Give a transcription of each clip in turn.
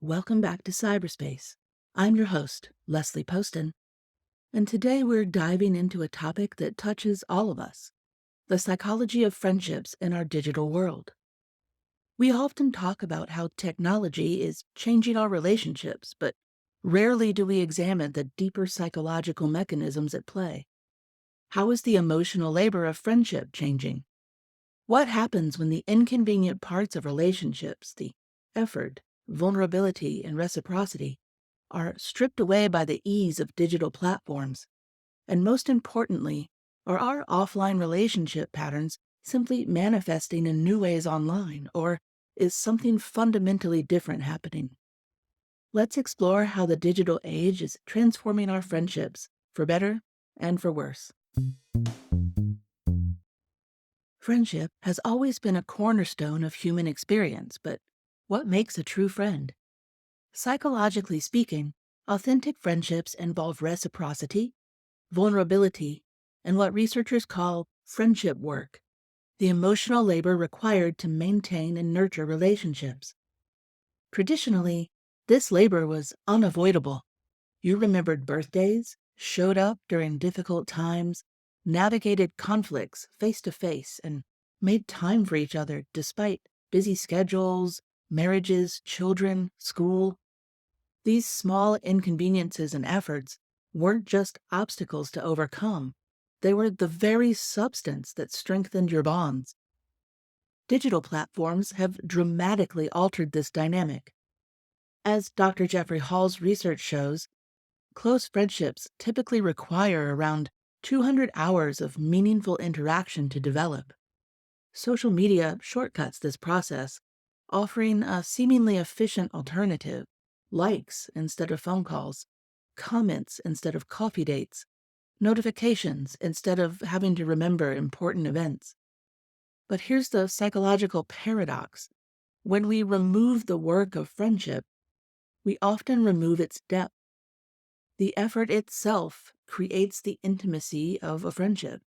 Welcome back to cyberspace. I'm your host, Leslie Poston, and today we're diving into a topic that touches all of us: the psychology of friendships in our digital world. We often talk about how technology is changing our relationships, but rarely do we examine the deeper psychological mechanisms at play. How is the emotional labor of friendship changing? What happens when the inconvenient parts of relationships, the effort, vulnerability, and reciprocity, are stripped away by the ease of digital platforms? And most importantly, are our offline relationship patterns simply manifesting in new ways online, or is something fundamentally different happening? Let's explore how the digital age is transforming our friendships, for better and for worse. Friendship has always been a cornerstone of human experience, but what makes a true friend? Psychologically speaking, authentic friendships involve reciprocity, vulnerability, and what researchers call friendship work, the emotional labor required to maintain and nurture relationships. Traditionally, this labor was unavoidable. You remembered birthdays, showed up during difficult times, navigated conflicts face to face, and made time for each other despite busy schedules, marriages, children, school. These small inconveniences and efforts weren't just obstacles to overcome, they were the very substance that strengthened your bonds. Digital platforms have dramatically altered this dynamic. As Dr. Jeffrey Hall's research shows, close friendships typically require around 200 hours of meaningful interaction to develop. Social media shortcuts this process, offering a seemingly efficient alternative: likes instead of phone calls, comments instead of coffee dates, notifications instead of having to remember important events. But here's the psychological paradox: when we remove the work of friendship, we often remove its depth. The effort itself creates the intimacy of a friendship.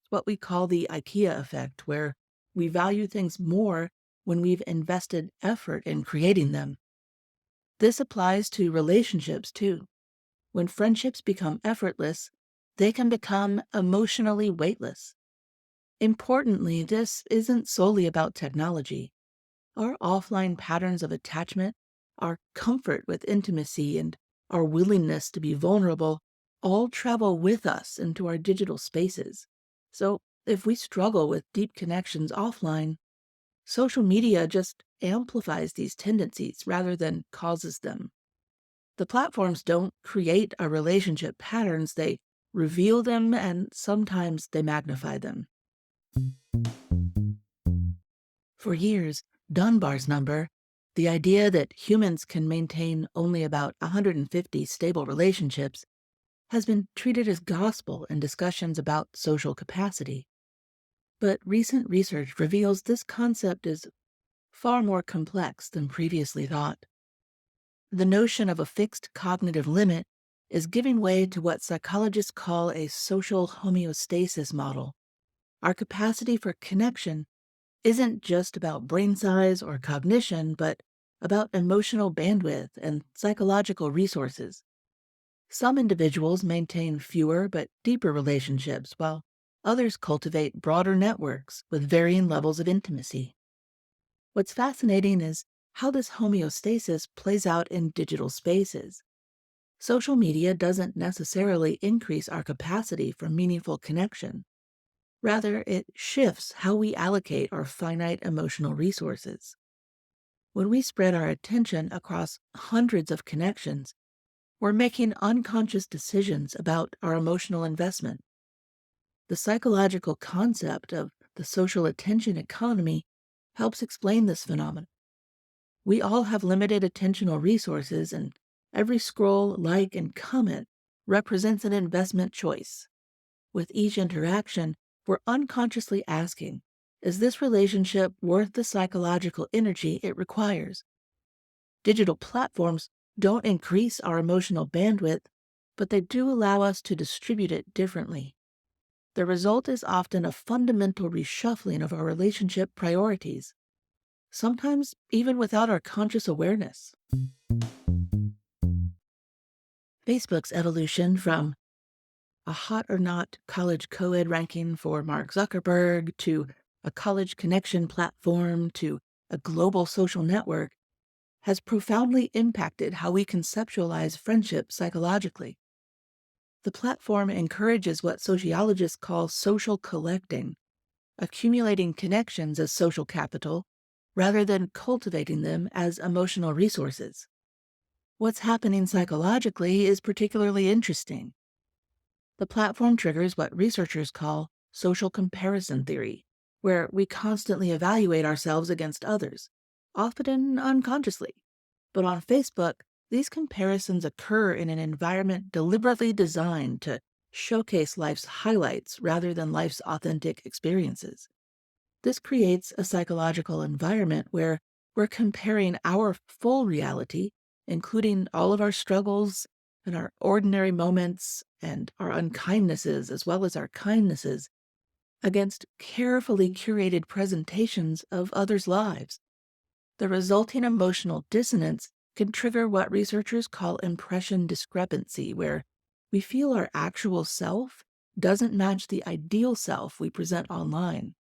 It's what we call the IKEA effect, where we value things more when we've invested effort in creating them. This applies to relationships too. When friendships become effortless, they can become emotionally weightless. Importantly, this isn't solely about technology. Our offline patterns of attachment, our comfort with intimacy, and our willingness to be vulnerable all travel with us into our digital spaces. So, if we struggle with deep connections offline, social media just amplifies these tendencies rather than causes them. The platforms don't create our relationship patterns, they reveal them, and sometimes they magnify them. For years, Dunbar's number, the idea that humans can maintain only about 150 stable relationships, has been treated as gospel in discussions about social capacity. But recent research reveals this concept is far more complex than previously thought. The notion of a fixed cognitive limit is giving way to what psychologists call a social homeostasis model. Our capacity for connection isn't just about brain size or cognition, but about emotional bandwidth and psychological resources. Some individuals maintain fewer but deeper relationships, while others cultivate broader networks with varying levels of intimacy. What's fascinating is how this homeostasis plays out in digital spaces. Social media doesn't necessarily increase our capacity for meaningful connection. Rather, it shifts how we allocate our finite emotional resources. When we spread our attention across hundreds of connections, we're making unconscious decisions about our emotional investment. The psychological concept of the social attention economy helps explain this phenomenon. We all have limited attentional resources, and every scroll, like, and comment represents an investment choice. With each interaction, we're unconsciously asking, is this relationship worth the psychological energy it requires? Digital platforms don't increase our emotional bandwidth, but they do allow us to distribute it differently. The result is often a fundamental reshuffling of our relationship priorities, sometimes even without our conscious awareness. Facebook's evolution from a hot or not college co-ed ranking for Mark Zuckerberg to a college connection platform to a global social network has profoundly impacted how we conceptualize friendship psychologically. The platform encourages what sociologists call social collecting, accumulating connections as social capital rather than cultivating them as emotional resources. What's happening psychologically is particularly interesting. The platform triggers what researchers call social comparison theory, where we constantly evaluate ourselves against others, often unconsciously. But on Facebook, these comparisons occur in an environment deliberately designed to showcase life's highlights rather than life's authentic experiences. This creates a psychological environment where we're comparing our full reality, including all of our struggles and our ordinary moments and our unkindnesses as well as our kindnesses, against carefully curated presentations of others' lives. The resulting emotional dissonance can trigger what researchers call impression discrepancy, where we feel our actual self doesn't match the ideal self we present online.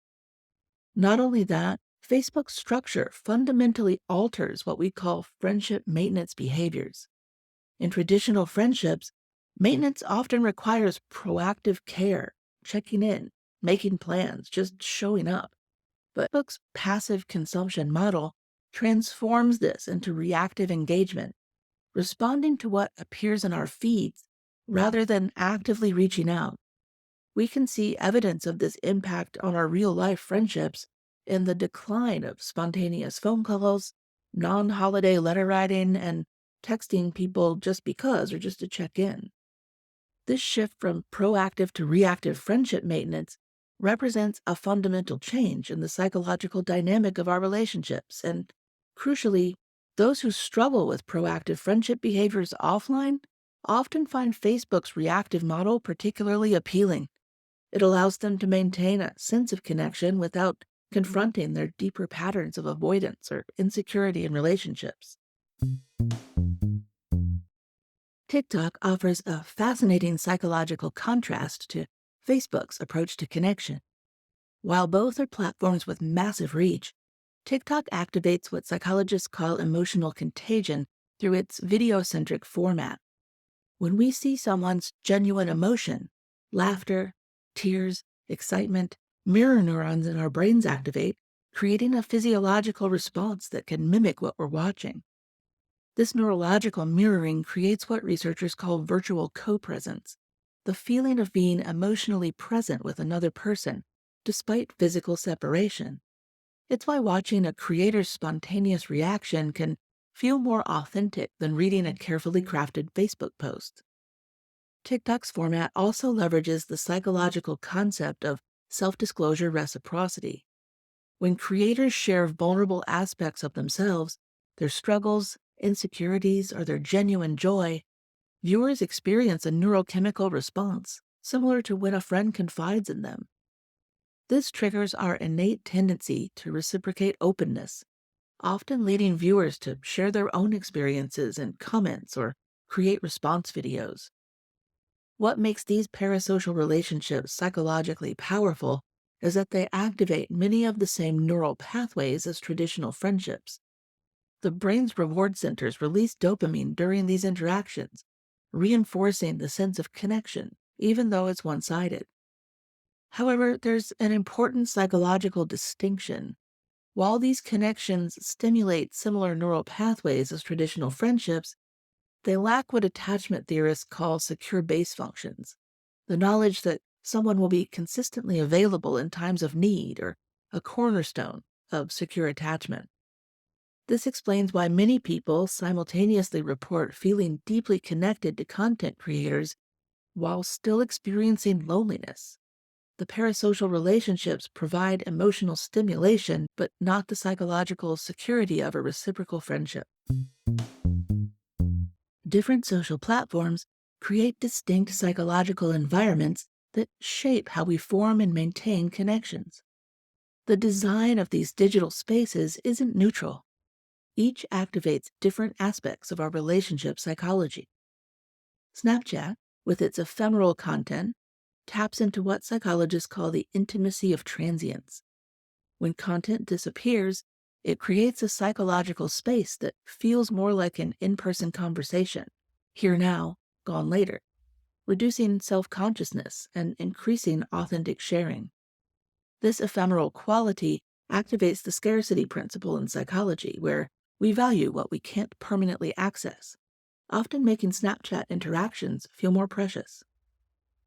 Not only that, Facebook's structure fundamentally alters what we call friendship maintenance behaviors. In traditional friendships, maintenance often requires proactive care, checking in, making plans, just showing up. But Facebook's passive consumption model transforms this into reactive engagement, responding to what appears in our feeds rather than actively reaching out. We can see evidence of this impact on our real-life friendships in the decline of spontaneous phone calls, non-holiday letter writing, and texting people just because or just to check in. This shift from proactive to reactive friendship maintenance represents a fundamental change in the psychological dynamic of our relationships, and crucially, those who struggle with proactive friendship behaviors offline often find Facebook's reactive model particularly appealing. It allows them to maintain a sense of connection without confronting their deeper patterns of avoidance or insecurity in relationships. TikTok offers a fascinating psychological contrast to Facebook's approach to connection. While both are platforms with massive reach, TikTok activates what psychologists call emotional contagion through its video-centric format. When we see someone's genuine emotion, laughter, tears, excitement, mirror neurons in our brains activate, creating a physiological response that can mimic what we're watching. This neurological mirroring creates what researchers call virtual co-presence, the feeling of being emotionally present with another person, despite physical separation. It's why watching a creator's spontaneous reaction can feel more authentic than reading a carefully crafted Facebook post. TikTok's format also leverages the psychological concept of self-disclosure reciprocity. When creators share vulnerable aspects of themselves, their struggles, insecurities, or their genuine joy, viewers experience a neurochemical response, similar to when a friend confides in them. This triggers our innate tendency to reciprocate openness, often leading viewers to share their own experiences in comments or create response videos. What makes these parasocial relationships psychologically powerful is that they activate many of the same neural pathways as traditional friendships. The brain's reward centers release dopamine during these interactions, reinforcing the sense of connection, even though it's one-sided. However, there's an important psychological distinction. While these connections stimulate similar neural pathways as traditional friendships, they lack what attachment theorists call secure base functions, the knowledge that someone will be consistently available in times of need or a cornerstone of secure attachment. This explains why many people simultaneously report feeling deeply connected to content creators while still experiencing loneliness. The parasocial relationships provide emotional stimulation, but not the psychological security of a reciprocal friendship. Different social platforms create distinct psychological environments that shape how we form and maintain connections. The design of these digital spaces isn't neutral. Each activates different aspects of our relationship psychology. Snapchat, with its ephemeral content, taps into what psychologists call the intimacy of transience. When content disappears, it creates a psychological space that feels more like an in person conversation, here now, gone later, reducing self consciousness and increasing authentic sharing. This ephemeral quality activates the scarcity principle in psychology, where we value what we can't permanently access, often making Snapchat interactions feel more precious.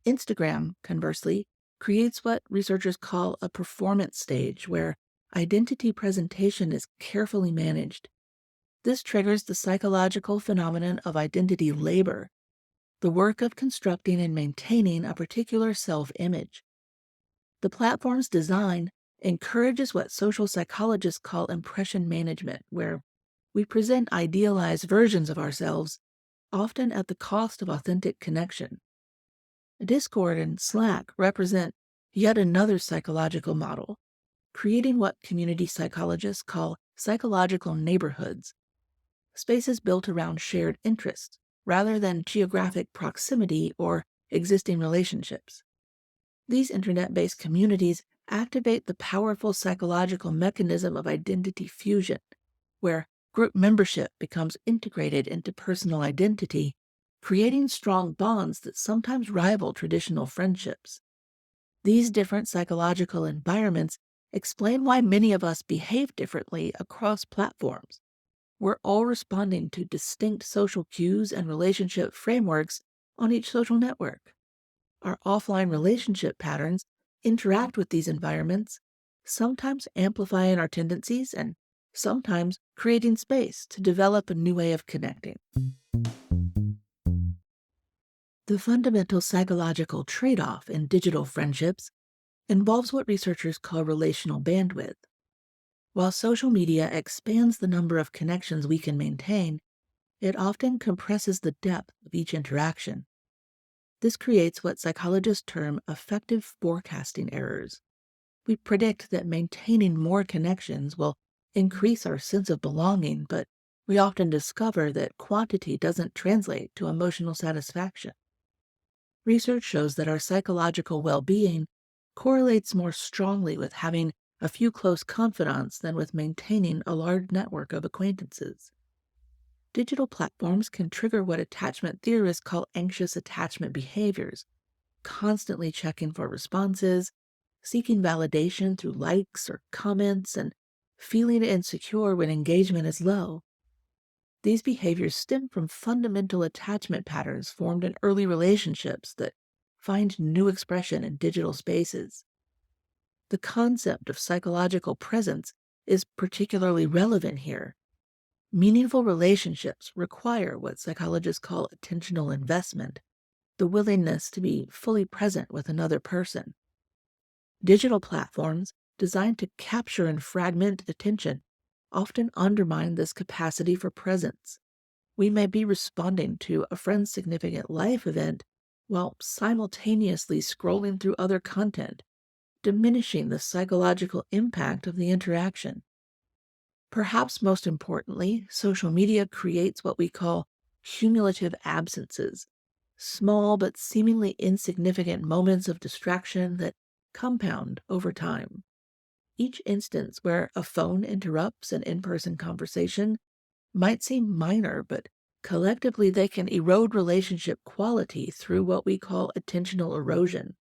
Instagram, conversely, creates what researchers call a performance stage where identity presentation is carefully managed. This triggers the psychological phenomenon of identity labor, the work of constructing and maintaining a particular self image. The platform's design encourages what social psychologists call impression management, where we present idealized versions of ourselves, often at the cost of authentic connection. Discord and Slack represent yet another psychological model, creating what community psychologists call psychological neighborhoods, spaces built around shared interests rather than geographic proximity or existing relationships. These internet-based communities activate the powerful psychological mechanism of identity fusion, where group membership becomes integrated into personal identity, creating strong bonds that sometimes rival traditional friendships. These different psychological environments explain why many of us behave differently across platforms. We're all responding to distinct social cues and relationship frameworks on each social network. Our offline relationship patterns interact with these environments, sometimes amplifying our tendencies and sometimes creating space to develop a new way of connecting. The fundamental psychological trade-off in digital friendships involves what researchers call relational bandwidth. While social media expands the number of connections we can maintain, it often compresses the depth of each interaction. This creates what psychologists term affective forecasting errors. We predict that maintaining more connections will increase our sense of belonging, but we often discover that quantity doesn't translate to emotional satisfaction. Research shows that our psychological well-being correlates more strongly with having a few close confidants than with maintaining a large network of acquaintances. Digital platforms can trigger what attachment theorists call anxious attachment behaviors, constantly checking for responses, seeking validation through likes or comments, and feeling insecure when engagement is low. These behaviors stem from fundamental attachment patterns formed in early relationships that find new expression in digital spaces. The concept of psychological presence is particularly relevant here. Meaningful relationships require what psychologists call attentional investment, the willingness to be fully present with another person. Digital platforms designed to capture and fragment attention often undermine this capacity for presence. We may be responding to a friend's significant life event while simultaneously scrolling through other content, diminishing the psychological impact of the interaction. Perhaps most importantly, social media creates what we call cumulative absences, small but seemingly insignificant moments of distraction that compound over time. Each instance where a phone interrupts an in-person conversation might seem minor, but collectively they can erode relationship quality through what we call attentional erosion.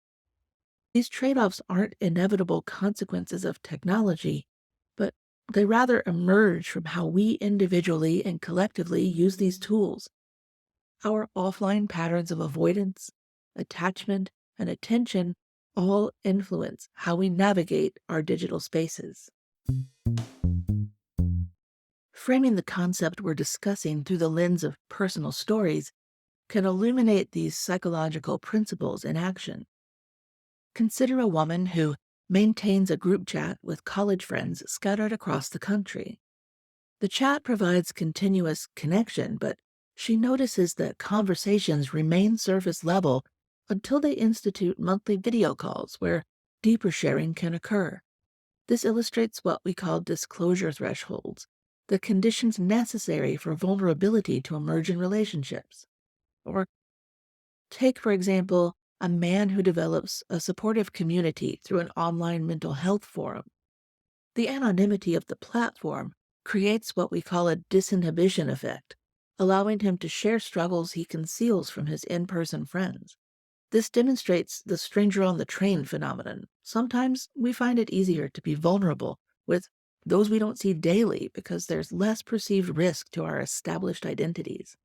These trade-offs aren't inevitable consequences of technology, but they rather emerge from how we individually and collectively use these tools. Our offline patterns of avoidance, attachment, and attention all influence how we navigate our digital spaces. Framing the concept we're discussing through the lens of personal stories can illuminate these psychological principles in action. Consider a woman who maintains a group chat with college friends scattered across the country. The chat provides continuous connection, but she notices that conversations remain surface level until they institute monthly video calls where deeper sharing can occur. This illustrates what we call disclosure thresholds, the conditions necessary for vulnerability to emerge in relationships. Or take, for example, a man who develops a supportive community through an online mental health forum. The anonymity of the platform creates what we call a disinhibition effect, allowing him to share struggles he conceals from his in-person friends. This demonstrates the stranger on the train phenomenon. Sometimes we find it easier to be vulnerable with those we don't see daily because there's less perceived risk to our established identities.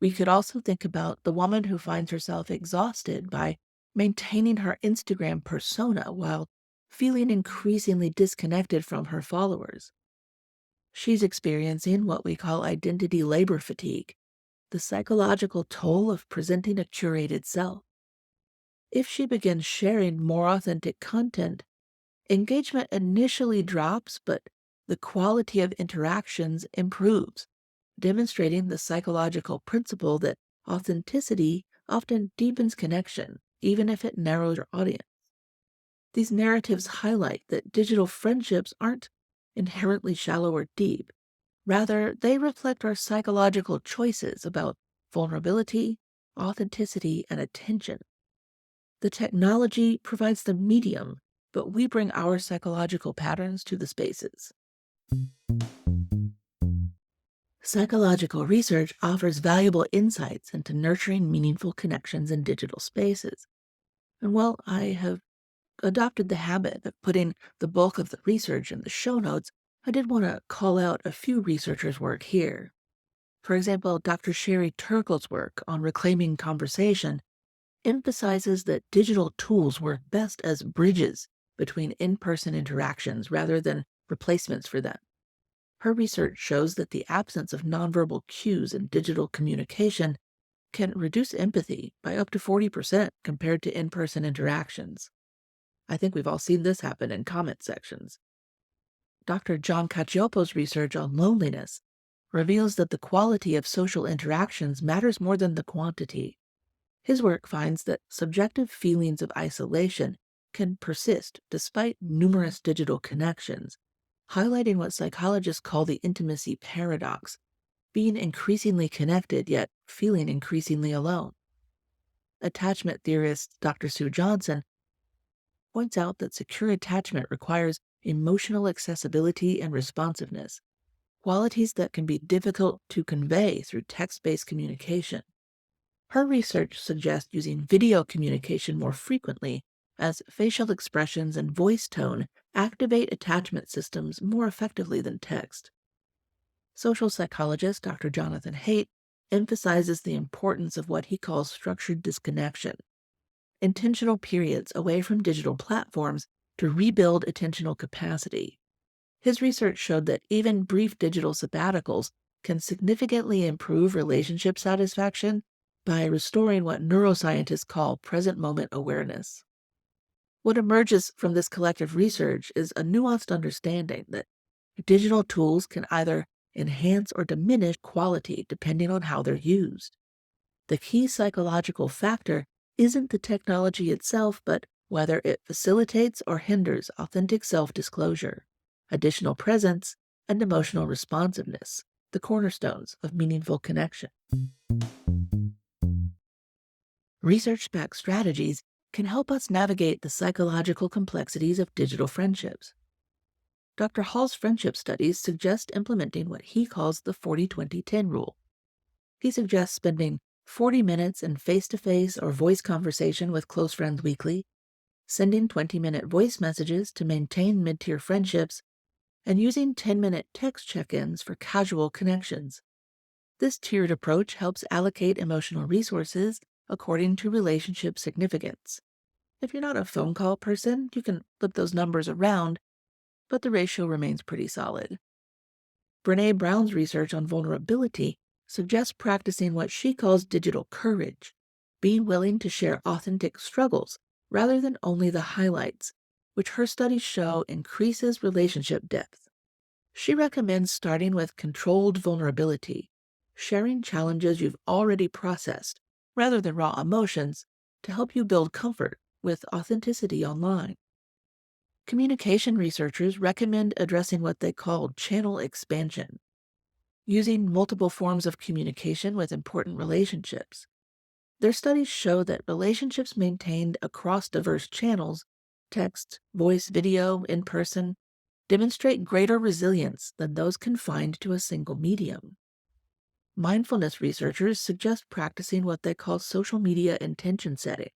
We could also think about the woman who finds herself exhausted by maintaining her Instagram persona while feeling increasingly disconnected from her followers. She's experiencing what we call identity labor fatigue, the psychological toll of presenting a curated self. If she begins sharing more authentic content, engagement initially drops, but the quality of interactions improves, demonstrating the psychological principle that authenticity often deepens connection, even if it narrows your audience. These narratives highlight that digital friendships aren't inherently shallow or deep. Rather, they reflect our psychological choices about vulnerability, authenticity, and attention. The technology provides the medium, but we bring our psychological patterns to the spaces. Psychological research offers valuable insights into nurturing meaningful connections in digital spaces. And while I have adopted the habit of putting the bulk of the research in the show notes, I did want to call out a few researchers' work here. For example, Dr. Sherry Turkle's work on reclaiming conversation emphasizes that digital tools work best as bridges between in-person interactions rather than replacements for them. Her research shows that the absence of nonverbal cues in digital communication can reduce empathy by up to 40% compared to in-person interactions. I think we've all seen this happen in comment sections. Dr. John Cacioppo's research on loneliness reveals that the quality of social interactions matters more than the quantity. His work finds that subjective feelings of isolation can persist despite numerous digital connections, highlighting what psychologists call the intimacy paradox, being increasingly connected yet feeling increasingly alone. Attachment theorist Dr. Sue Johnson points out that secure attachment requires emotional accessibility and responsiveness, qualities that can be difficult to convey through text-based communication. Her research suggests using video communication more frequently, as facial expressions and voice tone activate attachment systems more effectively than text. Social psychologist Dr. Jonathan Haidt emphasizes the importance of what he calls structured disconnection, intentional periods away from digital platforms to rebuild attentional capacity. His research showed that even brief digital sabbaticals can significantly improve relationship satisfaction by restoring what neuroscientists call present moment awareness. What emerges from this collective research is a nuanced understanding that digital tools can either enhance or diminish quality depending on how they're used. The key psychological factor isn't the technology itself, but whether it facilitates or hinders authentic self-disclosure, additional presence, and emotional responsiveness, the cornerstones of meaningful connection. Research-backed strategies can help us navigate the psychological complexities of digital friendships. Dr. Hall's friendship studies suggest implementing what he calls the 40-20-10 rule. He suggests spending 40 minutes in face-to-face or voice conversation with close friends weekly, sending 20-minute voice messages to maintain mid-tier friendships, and using 10-minute text check-ins for casual connections. This tiered approach helps allocate emotional resources according to relationship significance. If you're not a phone call person, you can flip those numbers around, but the ratio remains pretty solid. Brené Brown's research on vulnerability suggests practicing what she calls digital courage, being willing to share authentic struggles rather than only the highlights, which her studies show increases relationship depth. She recommends starting with controlled vulnerability, sharing challenges you've already processed rather than raw emotions to help you build comfort with authenticity online. Communication researchers recommend addressing what they call channel expansion, using multiple forms of communication with important relationships. Their studies show that relationships maintained across diverse channels, text, voice, video, in person, demonstrate greater resilience than those confined to a single medium. Mindfulness researchers suggest practicing what they call social media intention setting,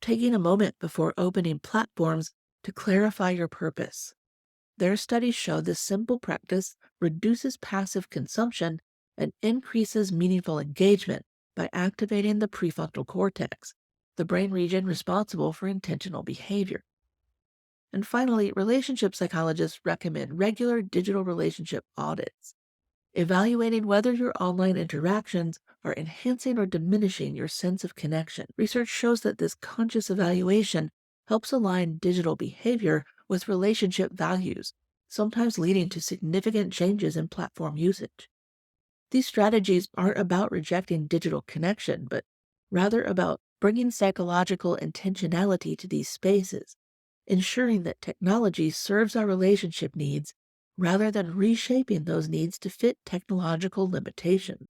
taking a moment before opening platforms to clarify your purpose. Their studies show this simple practice reduces passive consumption and increases meaningful engagement by activating the prefrontal cortex, the brain region responsible for intentional behavior. And finally, relationship psychologists recommend regular digital relationship audits, evaluating whether your online interactions are enhancing or diminishing your sense of connection. Research shows that this conscious evaluation helps align digital behavior with relationship values, sometimes leading to significant changes in platform usage. These strategies aren't about rejecting digital connection, but rather about bringing psychological intentionality to these spaces, ensuring that technology serves our relationship needs rather than reshaping those needs to fit technological limitations.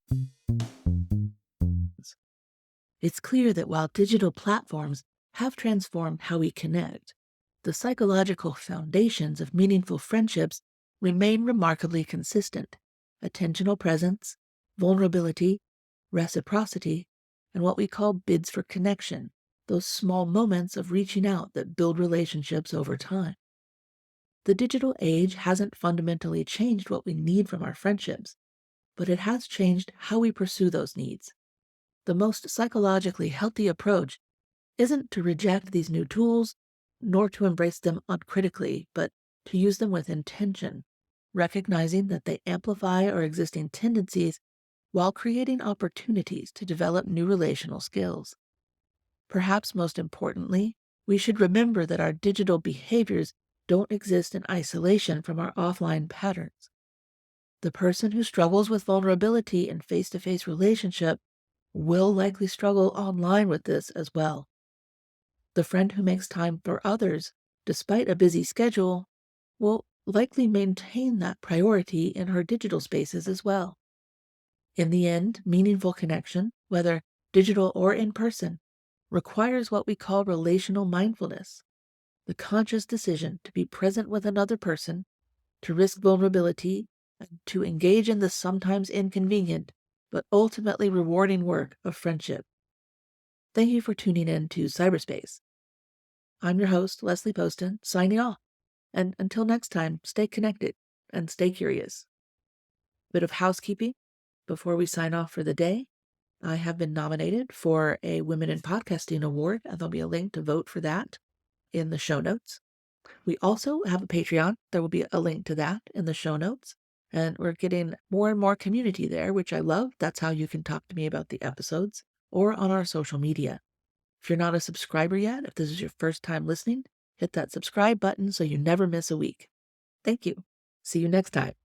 It's clear that while digital platforms have transformed how we connect, the psychological foundations of meaningful friendships remain remarkably consistent: attentional presence, vulnerability, reciprocity, and what we call bids for connection, those small moments of reaching out that build relationships over time. The digital age hasn't fundamentally changed what we need from our friendships, but it has changed how we pursue those needs. The most psychologically healthy approach isn't to reject these new tools, nor to embrace them uncritically, but to use them with intention, recognizing that they amplify our existing tendencies while creating opportunities to develop new relational skills. Perhaps most importantly, we should remember that our digital behaviors don't exist in isolation from our offline patterns. The person who struggles with vulnerability in face-to-face relationship will likely struggle online with this as well. The friend who makes time for others, despite a busy schedule, will likely maintain that priority in her digital spaces as well. In the end, meaningful connection, whether digital or in person, requires what we call relational mindfulness, the conscious decision to be present with another person, to risk vulnerability, and to engage in the sometimes inconvenient but ultimately rewarding work of friendship. Thank you for tuning in to Cyberspace. I'm your host, Leslie Poston, signing off. And until next time, stay connected and stay curious. Bit of housekeeping before we sign off for the day. I have been nominated for a Women in Podcasting Award, and there'll be a link to vote for that in the show notes. We also have a Patreon. There will be a link to that in the show notes. And we're getting more and more community there, which I love. That's how you can talk to me about the episodes or on our social media. If you're not a subscriber yet, if this is your first time listening, hit that subscribe button so you never miss a week. Thank you. See you next time.